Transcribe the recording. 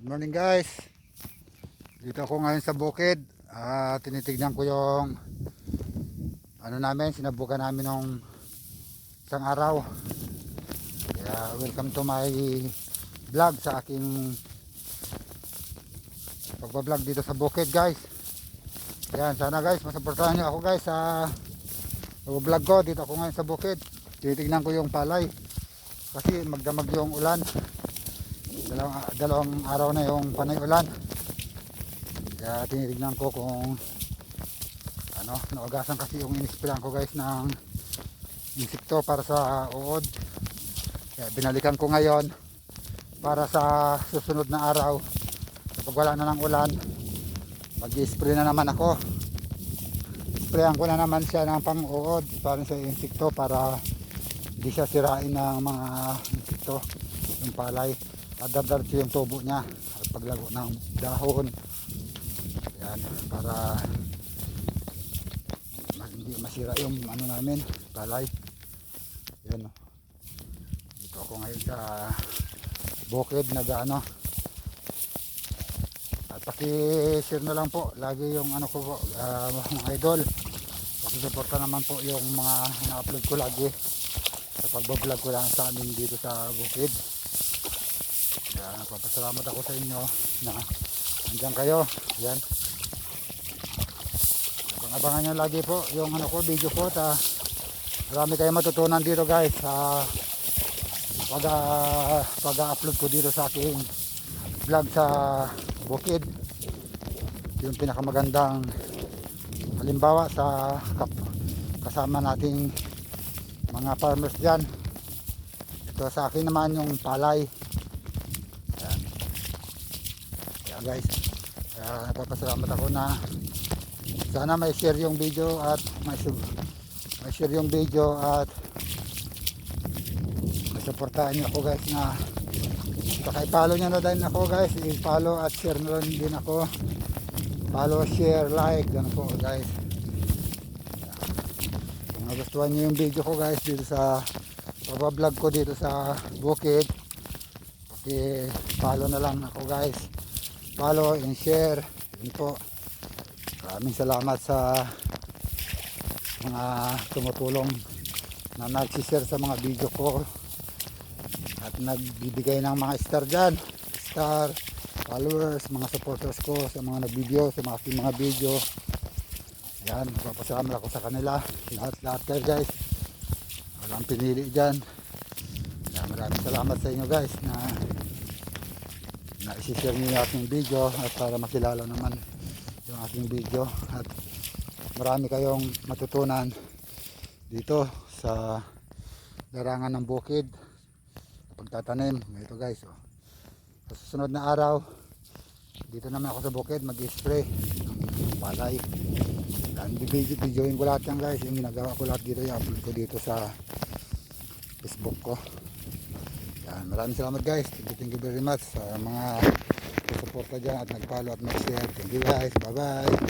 Good morning guys. Dito ako ngayon sa bukid. Tinitignan ko yung sinabukan namin nung isang araw. Kaya welcome to my vlog sa aking pagbablog dito sa bukid guys. Yan, sana guys masuportahan nyo ako guys sa pagbablog ko. Dito ako ngayon sa bukid. Tinitignan ko yung palay kasi magdamag yung ulan. Dalawang araw na yung panay ulan. Kaya tinitignan ko kung naugasan kasi yung inispilan ko guys ng insekto para sa uod. Kaya binalikan ko ngayon para sa susunod na araw kapag wala na ng ulan, mag-i-spray na naman ako. Sprayan ko na naman siya ng pang-uod para sa insekto para hindi siya sirain ng mga insekto yung palay. Dadartsi yung tubo niya at paglago ng dahon. Yan, para hindi masira yung namin palay. Yan, dito ako ngayon sa bukid at paki-share na lang po lagi yung ko po, mga idol, pakisuporta naman po yung mga na-upload ko lagi sa pagbablog ko lang sa amin dito sa bukid. Kaya nagpapasalamat ako sa inyo na andyan kayo. Yan, abangan nyo lagi po yung video ko. Marami kayong matutunan dito guys sa pag-upload ko dito sa aking vlog sa bukid. Yung pinakamagandang halimbawa sa kasama nating mga farmers dyan. Ito sa akin naman yung palay. Guys, napapasalamat ako na sana may share yung video at may share yung video at masuportahan niyo ako guys, na saka i-follow niyo na din ako guys, i-follow at share na din ako, follow, share, like, ganun po guys. Kung nagustuhan niyo yung video ko guys dito sa pagbablog ko dito sa bukid, paki-follow na lang ako guys, follow and share. Yun po, maraming salamat sa mga tumutulong na nagsishare sa mga video ko at nagbibigay ng mga star dyan, star, followers, mga supporters ko sa mga nag-video, sa mga aking mga video. Yan, magpapasalamat ako sa kanila, lahat kayo guys, walang pinili dyan. Yan, maraming salamat sa inyo guys na isi-share niyo yung aking video at para makilala naman yung aking video at marami kayong matutunan dito sa larangan ng bukid, pagtatanim. Ito guys, sa susunod na araw dito naman ako sa bukid mag-spray ng palay. Videoin ko lahat yan guys, yung ginagawa ko lahat dito, i-upload ko dito sa Facebook ko. Yan, maraming salamat guys. Thank you very much sa mga suporta dyan at nag-follow at mag-share. Thank you guys. Bye bye.